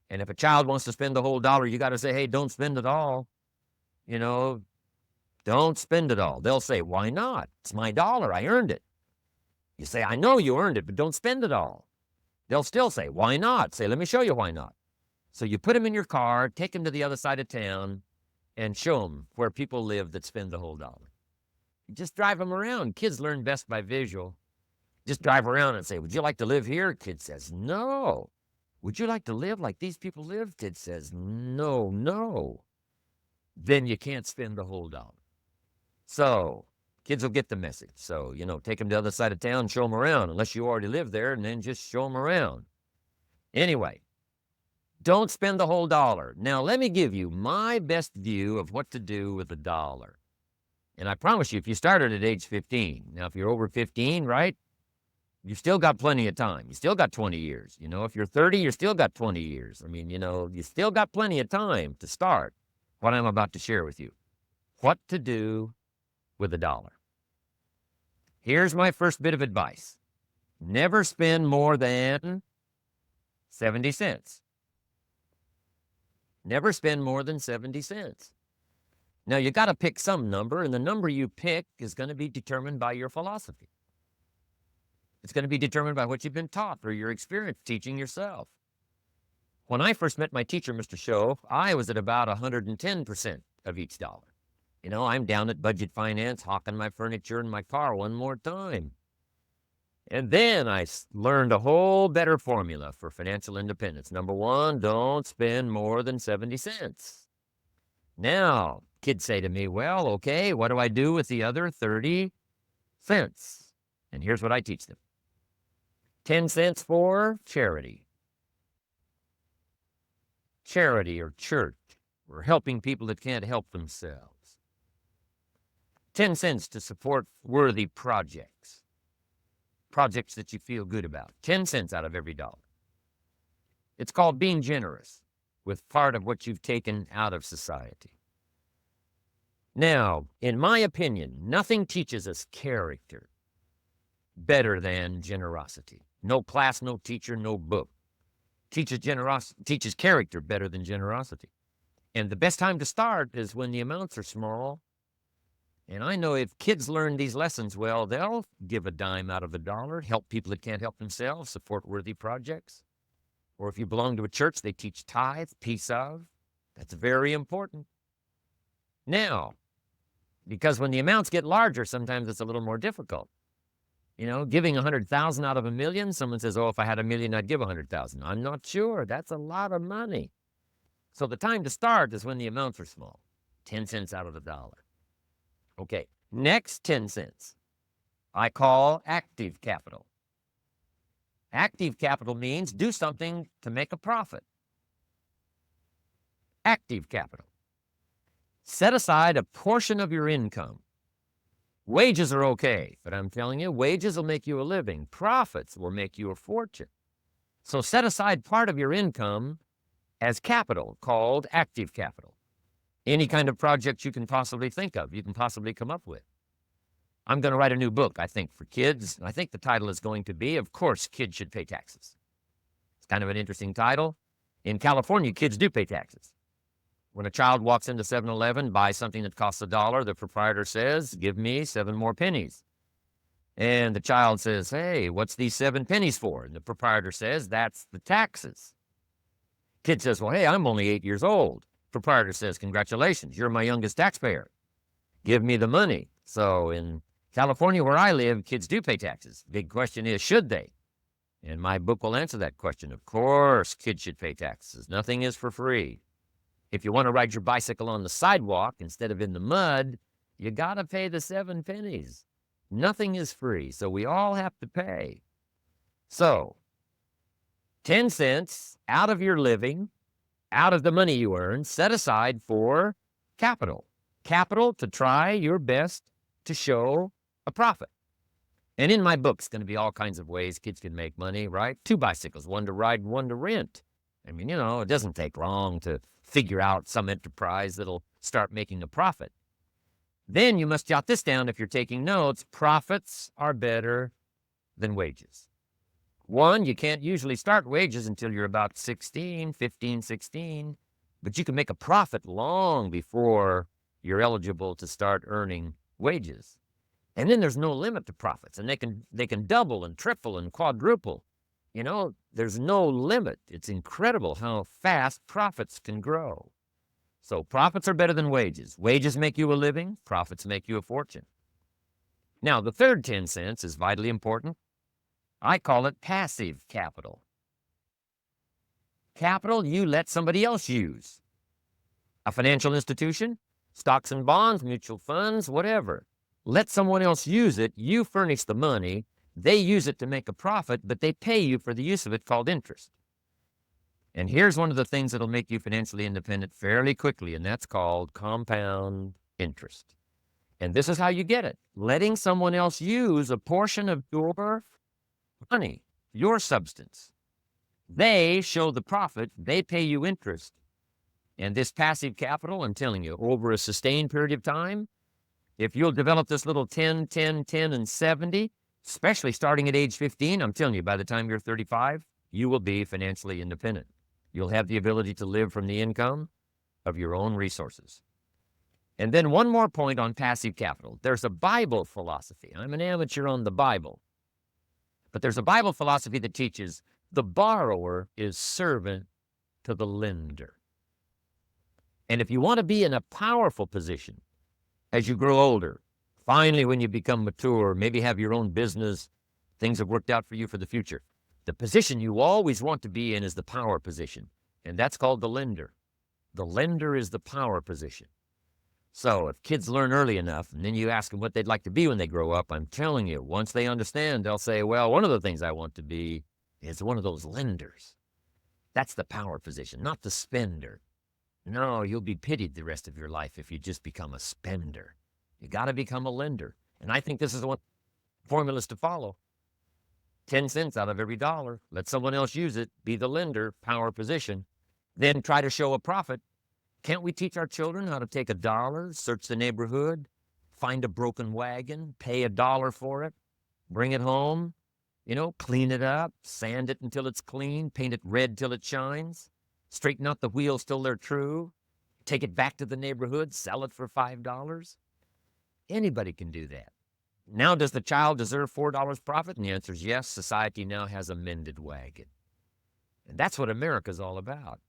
And if a child wants to spend the whole dollar, you got to say, hey, don't spend it all. Don't spend it all. They'll say, why not? It's my dollar. I earned it. You say, I know you earned it, but don't spend it all. They'll still say, why not? Say, let me show you why not. So you put them in your car, take them to the other side of town, and show them where people live that spend the whole dollar. You just drive them around. Kids learn best by visual. Just drive around and say, would you like to live here? Kid says, no. Would you like to live like these people live? Kid says, no. Then you can't spend the whole dollar. So kids will get the message. So, take them to the other side of town, show them around, unless you already live there, and then just show them around. Anyway, don't spend the whole dollar. Now, let me give you my best view of what to do with $1. And I promise you, if you started at age 15, now if you're over 15, right, you've still got plenty of time. You still got 20 years. If you're 30, you still got 20 years. I mean, you still got plenty of time to start what I'm about to share with you. What to do with $1. Here's my first bit of advice. Never spend more than 70 cents. Never spend more than 70 cents. Now, you got to pick some number, and the number you pick is going to be determined by your philosophy. It's going to be determined by what you've been taught or your experience teaching yourself. When I first met my teacher, Mr. Show, I was at about 110% of each dollar. I'm down at Budget Finance, hawking my furniture and my car one more time. And then I learned a whole better formula for financial independence. Number one, don't spend more than 70 cents. Now, kids say to me, well, okay, what do I do with the other 30 cents? And here's what I teach them. 10 cents for charity. Charity or church, or helping people that can't help themselves. 10 cents to support worthy projects. Projects that you feel good about. 10 cents out of every dollar. It's called being generous with part of what you've taken out of society. Now, in my opinion, nothing teaches us character better than generosity. No class, no teacher, no book teaches character better than generosity. And the best time to start is when the amounts are small And I know if kids learn these lessons well, they'll give a dime out of a dollar, help people that can't help themselves, support worthy projects. Or if you belong to a church, they teach tithe, piece of. That's very important. Now, because when the amounts get larger, sometimes it's a little more difficult. You know, giving 100,000 out of a million, someone says, oh, if I had a million, I'd give 100,000. I'm not sure. That's a lot of money. So the time to start is when the amounts are small, 10 cents out of the dollar. Okay, next 10 cents, I call active capital. Active capital means do something to make a profit. Active capital. Set aside a portion of your income. Wages are okay, but I'm telling you, wages will make you a living. Profits will make you a fortune. So set aside part of your income as capital, called active capital. Any kind of project you can possibly think of, you can possibly come up with. I'm going to write a new book, I think, for kids. I think the title is going to be, Of Course, Kids Should Pay Taxes. It's kind of an interesting title. In California, kids do pay taxes. When a child walks into 7-Eleven, buys something that costs $1, the proprietor says, give me 7 more pennies. And the child says, hey, what's these 7 pennies for? And the proprietor says, that's the taxes. Kid says, well, hey, I'm only 8 years old. Proprietor says, congratulations, you're my youngest taxpayer. Give me the money. So in California, where I live, kids do pay taxes. Big question is, should they? And my book will answer that question. Of course, kids should pay taxes. Nothing is for free. If you want to ride your bicycle on the sidewalk instead of in the mud, you got to pay the 7 pennies. Nothing is free, so we all have to pay. So, 10 cents out of your living, out of the money you earn, set aside for capital. Capital to try your best to show a profit. And in my book, it's going to be all kinds of ways kids can make money, right? 2 bicycles, one to ride, one to rent. I mean, you know, it doesn't take long to figure out some enterprise that'll start making a profit. Then you must jot this down if you're taking notes. Profits are better than wages. One, you can't usually start wages until you're about 16, 15, 16, but you can make a profit long before you're eligible to start earning wages. And then there's no limit to profits, and they can double and triple and quadruple. You know, there's no limit. It's incredible how fast profits can grow. So profits are better than wages. Wages make you a living. Profits make you a fortune. Now, the third 10 cents is vitally important. I call it passive capital. Capital you let somebody else use. A financial institution, stocks and bonds, mutual funds, whatever. Let someone else use it. You furnish the money. They use it to make a profit, but they pay you for the use of it, called interest. And here's one of the things that'll make you financially independent fairly quickly, and that's called compound interest. And this is how you get it. Letting someone else use a portion of your money, your substance. They show the profit. They pay you interest. And this passive capital, I'm telling you, over a sustained period of time, if you'll develop this little 10, 10, 10, and 70, especially starting at age 15, I'm telling you, by the time you're 35, you will be financially independent. You'll have the ability to live from the income of your own resources. And then one more point on passive capital. There's a Bible philosophy. I'm an amateur on the Bible. But there's a Bible philosophy that teaches the borrower is servant to the lender. And if you want to be in a powerful position as you grow older, finally when you become mature, maybe have your own business, things have worked out for you for the future, the position you always want to be in is the power position, and that's called the lender. The lender is the power position. So if kids learn early enough, and then you ask them what they'd like to be when they grow up, I'm telling you, once they understand, they'll say, well, one of the things I want to be is one of those lenders. That's the power position, not the spender. No, you'll be pitied the rest of your life if you just become a spender. You got to become a lender. And I think this is one formulas to follow. 10 cents out of every dollar. Let someone else use it. Be the lender, power position. Then try to show a profit. Can't we teach our children how to take $1, search the neighborhood, find a broken wagon, pay $1 for it, bring it home, clean it up, sand it until it's clean, paint it red till it shines, straighten out the wheels till they're true, take it back to the neighborhood, sell it for $5? Anybody can do that. Now, does the child deserve $4 profit? And the answer is yes. Society now has a mended wagon. And that's what America's all about.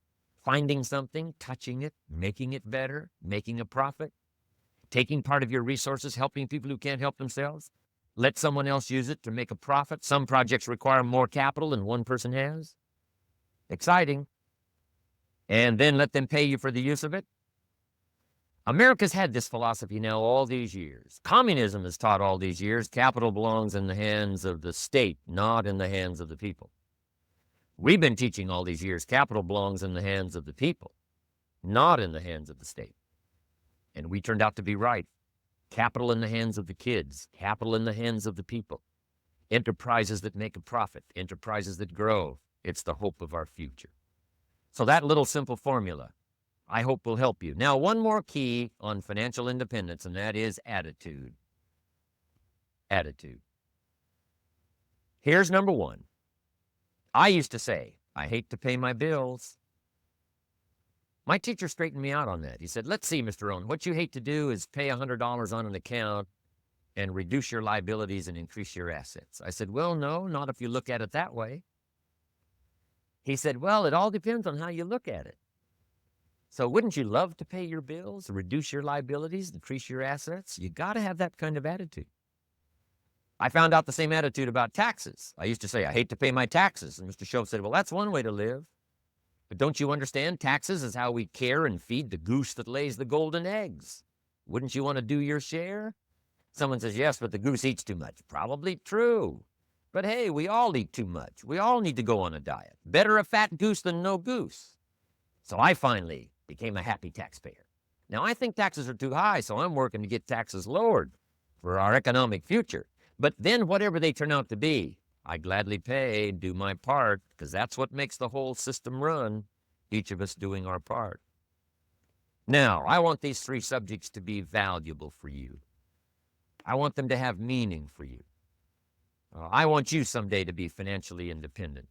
Finding something, touching it, making it better, making a profit, taking part of your resources, helping people who can't help themselves. Let someone else use it to make a profit. Some projects require more capital than one person has. Exciting. And then let them pay you for the use of it. America's had this philosophy now all these years. Communism has taught all these years capital belongs in the hands of the state, not in the hands of the people. We've been teaching all these years capital belongs in the hands of the people, not in the hands of the state. And we turned out to be right. Capital in the hands of the kids, capital in the hands of the people. Enterprises that make a profit, enterprises that grow. It's the hope of our future. So that little simple formula, I hope, will help you. Now, one more key on financial independence, and that is attitude. Attitude. Here's number one. I used to say, I hate to pay my bills. My teacher straightened me out on that. He said, let's see, Mr. Rohn, what you hate to do is pay $100 on an account and reduce your liabilities and increase your assets. I said, well, no, not if you look at it that way. He said, well, it all depends on how you look at it. So wouldn't you love to pay your bills, reduce your liabilities, increase your assets? You got to have that kind of attitude. I found out the same attitude about taxes. I used to say, I hate to pay my taxes. And Mr. Shove said, well, that's one way to live. But don't you understand? Taxes is how we care and feed the goose that lays the golden eggs. Wouldn't you want to do your share? Someone says, yes, but the goose eats too much. Probably true. But hey, we all eat too much. We all need to go on a diet. Better a fat goose than no goose. So I finally became a happy taxpayer. Now, I think taxes are too high, so I'm working to get taxes lowered for our economic future. But then whatever they turn out to be, I gladly pay, do my part, because that's what makes the whole system run, each of us doing our part. Now, I want these three subjects to be valuable for you. I want them to have meaning for you. I want you someday to be financially independent.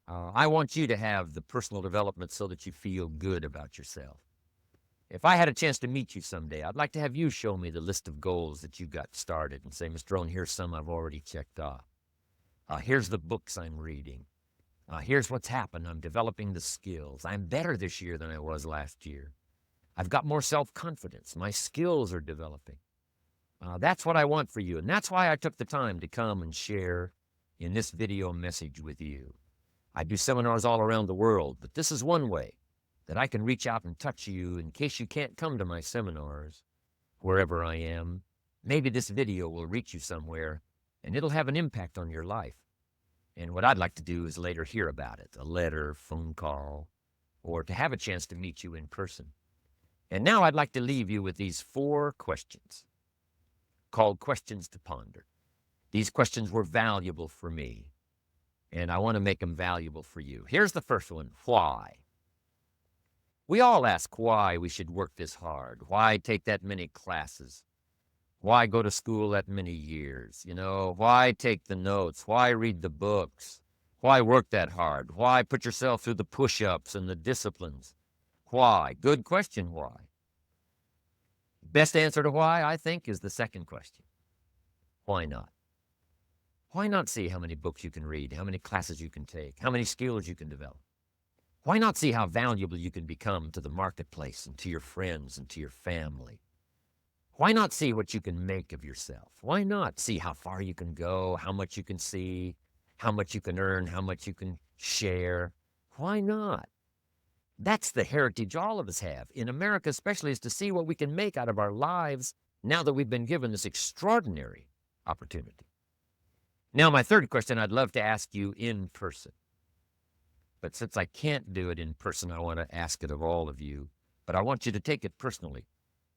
I want you to have the personal development so that you feel good about yourself. If I had a chance to meet you someday, I'd like to have you show me the list of goals that you got started and say, Mr. Rohn, here's some I've already checked off. Here's the books I'm reading. Here's what's happened. I'm developing the skills. I'm better this year than I was last year. I've got more self-confidence. My skills are developing. That's what I want for you, and that's why I took the time to come and share in this video message with you. I do seminars all around the world, but this is one way that I can reach out and touch you in case you can't come to my seminars, wherever I am. Maybe this video will reach you somewhere, and it'll have an impact on your life. And what I'd like to do is later hear about it, a letter, phone call, or to have a chance to meet you in person. And now I'd like to leave you with these 4 questions called Questions to Ponder. These questions were valuable for me, and I want to make them valuable for you. Here's the first one. Why? We all ask why we should work this hard. Why take that many classes? Why go to school that many years? Why take the notes? Why read the books? Why work that hard? Why put yourself through the push-ups and the disciplines? Why? Good question, why? Best answer to why, I think, is the second question. Why not? Why not see how many books you can read, how many classes you can take, how many skills you can develop? Why not see how valuable you can become to the marketplace and to your friends and to your family? Why not see what you can make of yourself? Why not see how far you can go, how much you can see, how much you can earn, how much you can share? Why not? That's the heritage all of us have, in America especially, is to see what we can make out of our lives now that we've been given this extraordinary opportunity. Now, my third question I'd love to ask you in person. But since I can't do it in person, I want to ask it of all of you. But I want you to take it personally.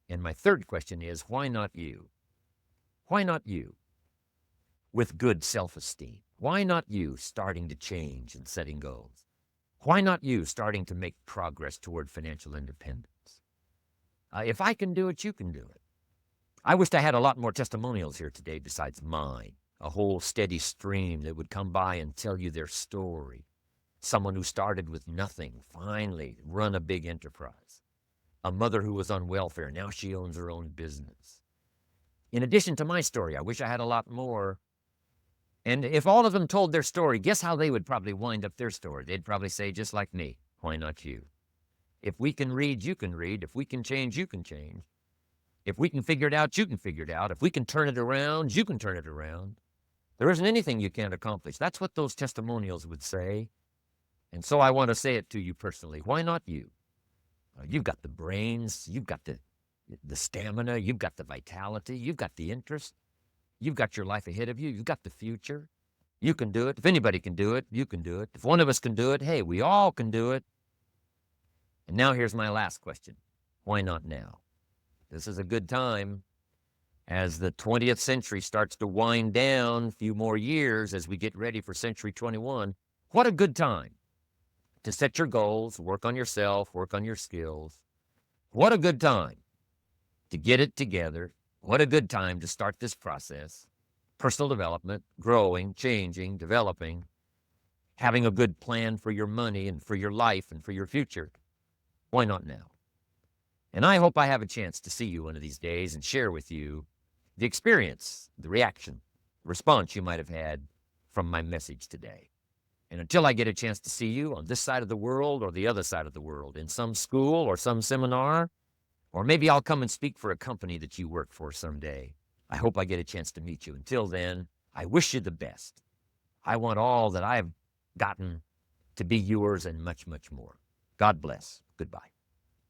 And my third question is, why not you? Why not you? With good self-esteem. Why not you starting to change and setting goals? Why not you starting to make progress toward financial independence? If I can do it, you can do it. I wished I had a lot more testimonials here today besides mine. A whole steady stream that would come by and tell you their story. Someone who started with nothing, finally run a big enterprise. A mother who was on welfare, now she owns her own business. in addition to my story. I wish I had a lot more. And if all of them told their story, guess how they would probably wind up their story? They'd probably say, just like me, why not you? If we can read, you can read. If we can change, you can change. If we can figure it out, you can figure it out. If we can turn it around, you can turn it around. There isn't anything you can't accomplish. That's what those testimonials would say. And so I want to say it to you personally. Why not you? You've got the brains. You've got the stamina. You've got the vitality. You've got the interest. You've got your life ahead of you. You've got the future. You can do it. If anybody can do it, you can do it. If one of us can do it, hey, we all can do it. And now here's my last question. Why not now? This is a good time as the 20th century starts to wind down, a few more years as we get ready for century 21. What a good time to set your goals, work on yourself, work on your skills. What a good time to get it together. What a good time to start this process. Personal development, growing, changing, developing, having a good plan for your money and for your life and for your future. Why not now? And I hope I have a chance to see you one of these days and share with you the experience, the reaction, the response you might have had from my message today. And until I get a chance to see you on this side of the world or the other side of the world, in some school or some seminar, or maybe I'll come and speak for a company that you work for someday, I hope I get a chance to meet you. Until then, I wish you the best. I want all that I've gotten to be yours and much, much more. God bless. Goodbye.